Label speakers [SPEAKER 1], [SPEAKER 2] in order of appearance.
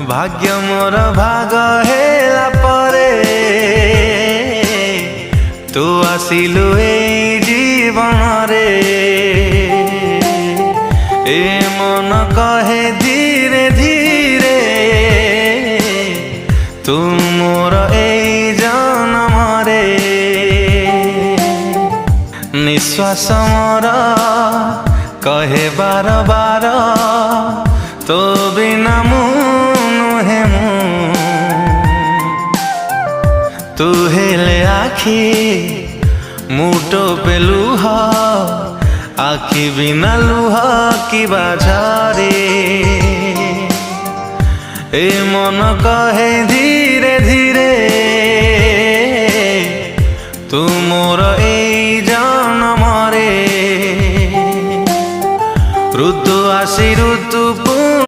[SPEAKER 1] भाग्य मोर भाग हेला परे तू आसिलु ए जीवन रे। ए मन कहे धीरे धीरे तू मोर ए जन्म रे। निश्वास मोर कहे बार बार तो बिना मुहे तू हेले आखी मुटो पे लुह आखी बिना लुह की बाजारे। ए मन कहे धीरे धीरे तू मोर ए जन्म रे। ऋतु आसी ऋतु